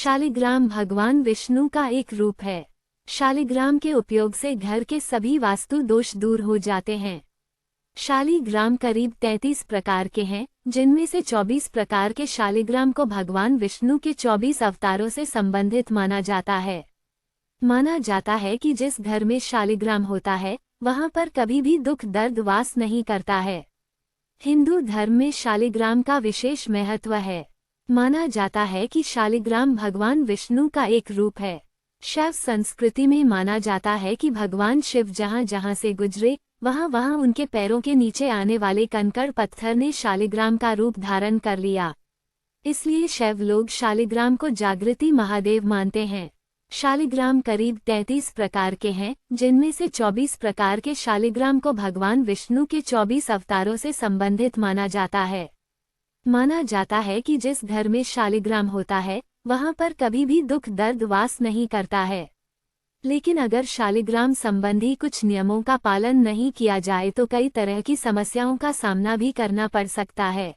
शालिग्राम भगवान विष्णु का एक रूप है। शालिग्राम के उपयोग से घर के सभी वास्तु दोष दूर हो जाते हैं। शालिग्राम करीब 33 प्रकार के हैं, जिनमें से 24 प्रकार के शालिग्राम को भगवान विष्णु के 24 अवतारों से संबंधित माना जाता है। माना जाता है कि जिस घर में शालिग्राम होता है, वहां पर कभी भी दुख दर्द वास नहीं करता है। हिंदू धर्म में शालिग्राम का विशेष महत्व है। माना जाता है कि शालिग्राम भगवान विष्णु का एक रूप है। शैव संस्कृति में माना जाता है कि भगवान शिव जहां जहां से गुजरे, वहां वहां उनके पैरों के नीचे आने वाले कंकड़ पत्थर ने शालिग्राम का रूप धारण कर लिया। इसलिए शैव लोग शालिग्राम को जागृति महादेव मानते हैं। शालिग्राम करीब 33 प्रकार के हैं, जिनमें से 24 प्रकार के शालिग्राम को भगवान विष्णु के 24 अवतारों से संबंधित माना जाता है। माना जाता है कि जिस घर में शालिग्राम होता है, वहां पर कभी भी दुख दर्द वास नहीं करता है। लेकिन अगर शालिग्राम संबंधी कुछ नियमों का पालन नहीं किया जाए तो कई तरह की समस्याओं का सामना भी करना पड़ सकता है।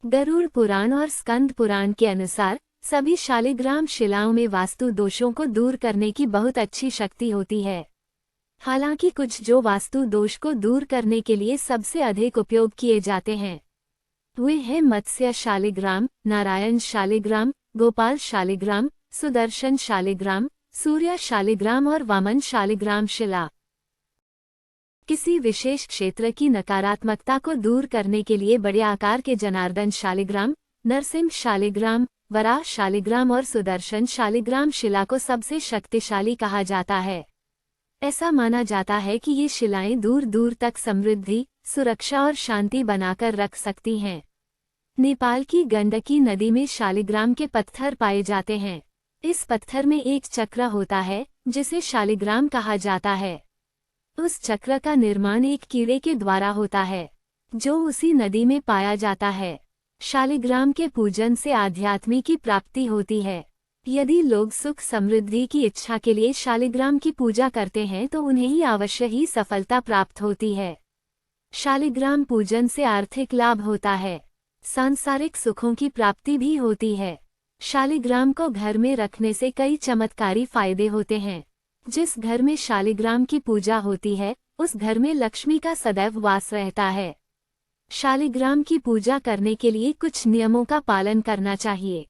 गरुड़ पुराण और स्कंद पुराण के अनुसार सभी शालिग्राम शिलाओं में वास्तु दोषों को दूर करने की बहुत अच्छी शक्ति होती है। हालांकि कुछ जो वास्तु दोष को दूर करने के लिए सबसे अधिक उपयोग किए जाते हैं वे हैं मत्स्य शालिग्राम, नारायण शालिग्राम, गोपाल शालिग्राम, सुदर्शन शालिग्राम, सूर्य शालिग्राम और वामन शालिग्राम शिला। किसी विशेष क्षेत्र की नकारात्मकता को दूर करने के लिए बड़े आकार के जनार्दन शालिग्राम, नरसिंह शालिग्राम, वराह शालिग्राम और सुदर्शन शालिग्राम शिला को सबसे शक्तिशाली कहा जाता है। ऐसा माना जाता है कि ये शिलाएं दूर दूर तक समृद्धि, सुरक्षा और शांति बनाकर रख सकती हैं। नेपाल की गंडकी नदी में शालिग्राम के पत्थर पाए जाते हैं। इस पत्थर में एक चक्र होता है, जिसे शालिग्राम कहा जाता है। उस चक्र का निर्माण एक कीड़े के द्वारा होता है, जो उसी नदी में पाया जाता है। शालिग्राम के पूजन से आध्यात्म की प्राप्ति होती है। यदि लोग सुख समृद्धि की इच्छा के लिए शालिग्राम की पूजा करते हैं तो उन्हें ही अवश्य ही सफलता प्राप्त होती है। शालिग्राम पूजन से आर्थिक लाभ होता है, सांसारिक सुखों की प्राप्ति भी होती है। शालिग्राम को घर में रखने से कई चमत्कारी फायदे होते हैं। जिस घर में शालिग्राम की पूजा होती है, उस घर में लक्ष्मी का सदैव वास रहता है। शालिग्राम की पूजा करने के लिए कुछ नियमों का पालन करना चाहिए।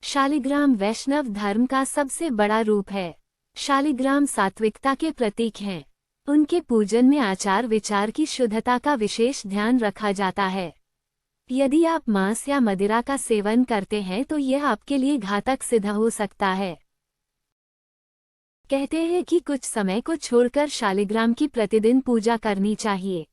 शालिग्राम वैष्णव धर्म का सबसे बड़ा रूप है। शालिग्राम सात्विकता के प्रतीक हैं। उनके पूजन में आचार विचार की शुद्धता का विशेष ध्यान रखा जाता है। यदि आप मांस या मदिरा का सेवन करते हैं तो यह आपके लिए घातक सिद्ध हो सकता है। कहते हैं कि कुछ समय को छोड़कर शालिग्राम की प्रतिदिन पूजा करनी चाहिए।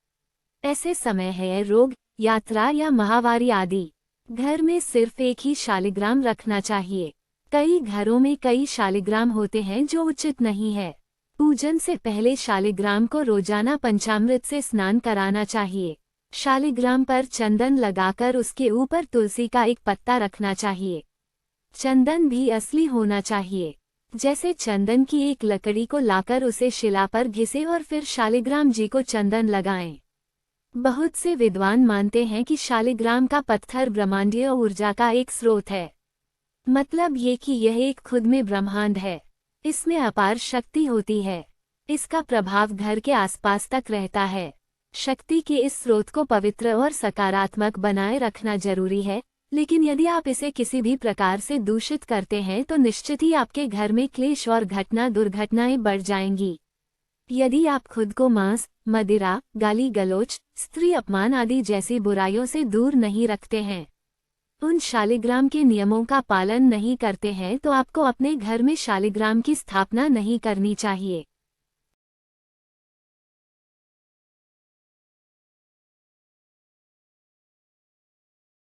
ऐसे समय है रोग, यात्रा या महावारी आदि। घर में सिर्फ एक ही शालिग्राम रखना चाहिए। कई घरों में कई शालिग्राम होते हैं जो उचित नहीं है। पूजन से पहले शालिग्राम को रोजाना पंचामृत से स्नान कराना चाहिए। शालिग्राम पर चंदन लगाकर उसके ऊपर तुलसी का एक पत्ता रखना चाहिए। चंदन भी असली होना चाहिए। जैसे चंदन की एक लकड़ी को लाकर उसे शिला पर घिसे और फिर शालिग्राम जी को चंदन लगाएं। बहुत से विद्वान मानते हैं कि शालिग्राम का पत्थर ब्रह्मांडीय ऊर्जा का एक स्रोत है। मतलब ये कि यह एक खुद में ब्रह्मांड है। इसमें अपार शक्ति होती है। इसका प्रभाव घर के आसपास तक रहता है। शक्ति के इस स्रोत को पवित्र और सकारात्मक बनाए रखना जरूरी है, लेकिन यदि आप इसे किसी भी प्रकार से दूषित करते हैं तो निश्चित ही आपके घर में क्लेश और दुर्घटनाएं बढ़ जाएंगी। यदि आप खुद को मांस, मदिरा, गाली गलौच, स्त्री अपमान आदि जैसी बुराइयों से दूर नहीं रखते हैं, उन शालिग्राम के नियमों का पालन नहीं करते हैं तो आपको अपने घर में शालिग्राम की स्थापना नहीं करनी चाहिए।